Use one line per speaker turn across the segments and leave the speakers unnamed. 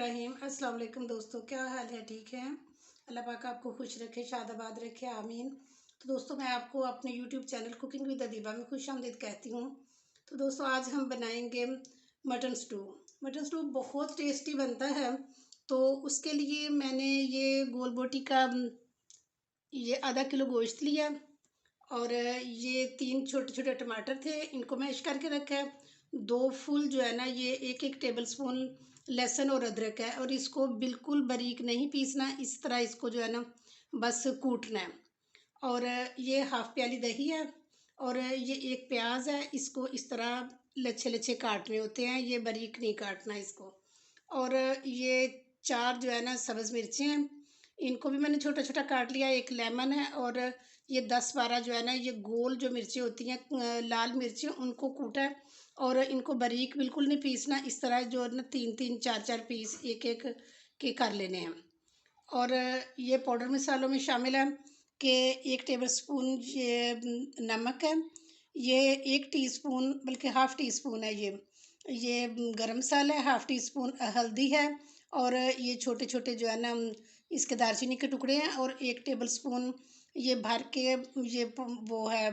बिस्मिल्लाहिर्रहमानिर्रहीम। अस्सलाम वालेकुम दोस्तों, क्या हाल है? ठीक है? अल्लाह पाक आपको खुश रखे, शादाबाद रखे, आमीन। तो दोस्तों, मैं आपको अपने YouTube channel cooking with Adiba में खुशामदीद कहती हूँ। तो दोस्तों, आज हम बनाएंगे मटन स्टू। मटन स्टू बहुत टेस्टी बनता है। तो उसके लिए मैंने ये गोल बोटी का ये आधा किलो गोश्त लिया और ये 3 छोटे छोटे टमाटर थे, इनको मैश करके रखा है। 2 फुल जो है ना, ये एक एक टेबल स्पून लहसुन और अदरक है, और इसको बिल्कुल बारीक नहीं पीसना, इस तरह इसको जो है ना बस कूटना है। और ये हाफ प्याली दही है, और ये एक प्याज है, इसको इस तरह लच्छे लच्छे काटने होते हैं, ये बारीक नहीं काटना इसको। और ये 4 जो है ना सब्ज़ मिर्चें हैं, इनको भी मैंने छोटा छोटा काट लिया। एक लेमन है, और ये 10-12 जो है ना ये गोल जो मिर्चें होती हैं लाल मिर्चें, उनको कूटा है। और इनको बारीक बिल्कुल नहीं पीसना, इस तरह जो है ना 3-3 4-4 पीस एक एक के कर लेने हैं। और ये पाउडर मसालों में शामिल है कि 1 टेबल स्पून ये नमक है, ये 1 टीस्पून बल्कि हाफ़ टी स्पून है, ये गरम मसाला है, हाफ़ टी स्पून हल्दी है, और ये छोटे छोटे जो है ना इसके दालचीनी के टुकड़े हैं, और 1 टेबल स्पून ये भर के ये वो है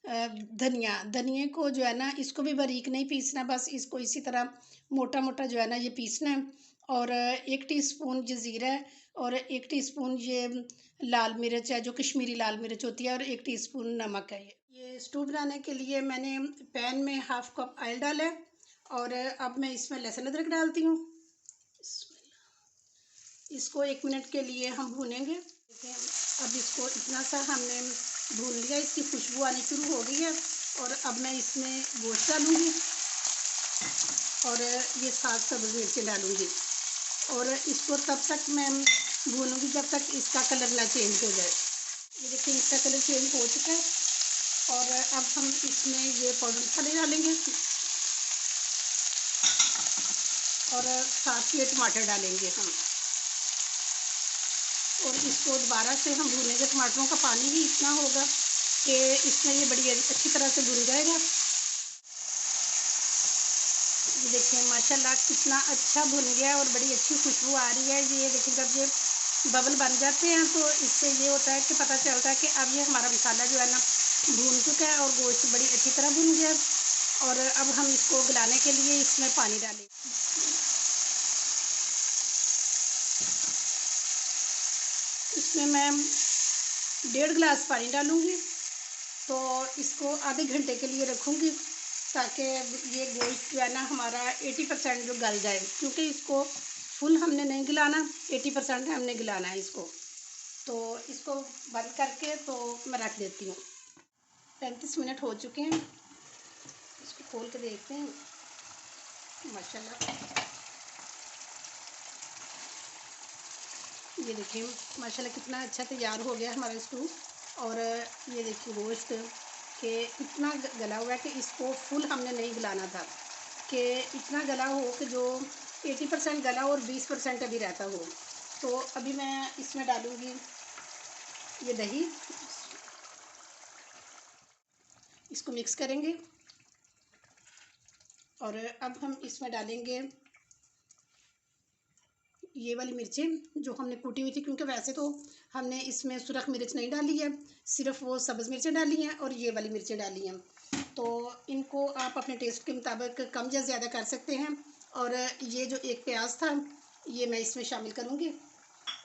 धनिया। धनिए को जो है ना इसको भी बारीक नहीं पीसना, बस इसको इसी तरह मोटा मोटा जो है ना ये पीसना है। और 1 टीस्पून ज़ीरा है, और 1 टीस्पून ये लाल मिर्च है, जो कश्मीरी लाल मिर्च होती है, और 1 टीस्पून नमक है। ये स्टू बनाने के लिए मैंने पैन में हाफ़ कप ऑयल डाला है, और अब मैं इसमें लहसुन अदरक डालती हूँ। इसको 1 मिनट के लिए हम भूनेंगे। देखिए, अब इसको इतना सा हमने भून लिया, इसकी खुशबू आनी शुरू हो गई है। और अब मैं इसमें गोश्त डालूँगी, और ये 7 सब्ज़ मिर्चें डालूँगी, और इसको तब तक मैं भूनूँगी जब तक इसका कलर ना चेंज हो जाए। ये देखिए, इसका कलर चेंज हो चुका है। और अब हम इसमें ये पाउडर मसाले डालेंगे, और साथ ही टमाटर डालेंगे हम, और इसको दोबारा से हम भूनेंगे। टमाटरों का पानी ही इतना होगा कि इसमें ये बड़ी अच्छी तरह से भुन जाएगा। ये देखिए, माशाल्लाह कितना अच्छा भुन गया, और बड़ी अच्छी खुशबू आ रही है। ये देखिए, जब ये बबल बन जाते हैं तो इससे ये होता है कि पता चलता है कि अब ये हमारा मसाला जो है ना भून चुका है, और गोश्त बड़ी अच्छी तरह भुन गया। और अब हम इसको गलाने के लिए इसमें पानी डालेंगे। इसमें मैं 1.5 गिलास पानी डालूँगी। तो इसको आधे घंटे के लिए रखूँगी, ताकि ये गोश्त जो है ना हमारा 80% जो गल जाए, क्योंकि इसको फुल हमने नहीं गलाना, 80% हमने गलाना है इसको। तो इसको बंद करके तो मैं रख देती हूँ। 35 मिनट हो चुके हैं, इसको खोल के देखते हैं। माशाल्लाह, ये देखिए माशाल्लाह कितना अच्छा तैयार हो गया हमारा स्टू। और ये देखिए गोश्त के इतना गला हुआ है कि इसको फुल हमने नहीं गलाना था, कि इतना गला हो कि जो 80% गला और 20% अभी रहता हो। तो अभी मैं इसमें डालूँगी ये दही, इसको मिक्स करेंगे। और अब हम इसमें डालेंगे ये वाली मिर्चें जो हमने कूटी हुई थी, क्योंकि वैसे तो हमने इसमें सुरख मिर्च नहीं डाली है, सिर्फ वो सब्ज़ मिर्चें डाली हैं और ये वाली मिर्चें डाली हैं। तो इनको आप अपने टेस्ट के मुताबिक कम या ज़्यादा कर सकते हैं। और ये जो एक प्याज था, ये मैं इसमें शामिल करूँगी,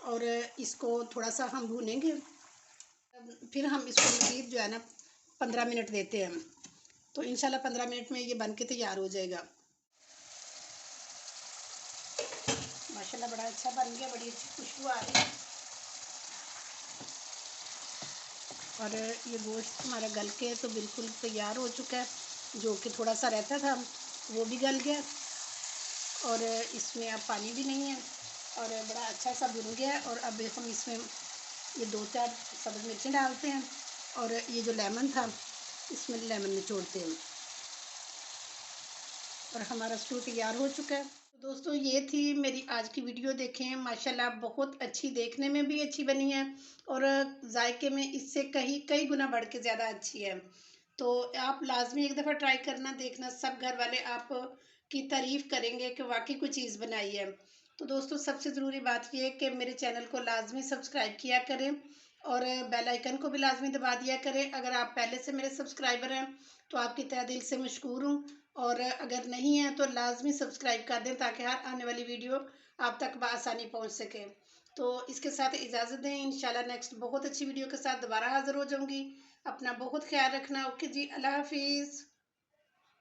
और इसको थोड़ा सा हम भूनेंगे। फिर हम इसको मज़ीद जो है ना 15 मिनट देते हैं। तो इंशाल्लाह 15 मिनट में ये बन के तैयार हो जाएगा। माशाल्लाह बड़ा अच्छा बन गया, बड़ी अच्छी खुशबू आ रही है। और ये गोश्त हमारा गल के तो बिल्कुल तैयार हो चुका है, जो कि थोड़ा सा रहता था वो भी गल गया, और इसमें अब पानी भी नहीं है, और बड़ा अच्छा सा भुन गया। और अब हम इसमें ये 2-4 सब्ज़ मिर्चें डालते हैं, और ये जो लेमन था इसमें लेमन निचोड़ते हैं, और हमारा स्टू तैयार हो चुका है। तो दोस्तों, ये थी मेरी आज की वीडियो। देखें माशाल्लाह बहुत अच्छी, देखने में भी अच्छी बनी है, और जायके में इससे कई गुना बढ़ के ज़्यादा अच्छी है। तो आप लाजमी एक दफ़ा ट्राई करना, देखना सब घर वाले आप की तारीफ़ करेंगे कि वाकई कोई चीज़ बनाई है। तो दोस्तों सबसे ज़रूरी बात ये है कि मेरे चैनल को लाजमी सब्सक्राइब किया करें और बेल आइकन को भी लाजमी दबा दिया करें। अगर आप पहले से मेरे सब्सक्राइबर हैं तो आपकी तहे दिल से मशकूर हूँ, और अगर नहीं है तो लाजमी सब्सक्राइब कर दें ताकि हर आने वाली वीडियो आप तक बआसानी पहुँच सके। तो इसके साथ इजाज़त दें, इंशाल्लाह नेक्स्ट बहुत अच्छी वीडियो के साथ दोबारा हाज़िर हो जाऊँगी। अपना बहुत ख्याल रखना। ओके जी, अल्लाह हाफिज़।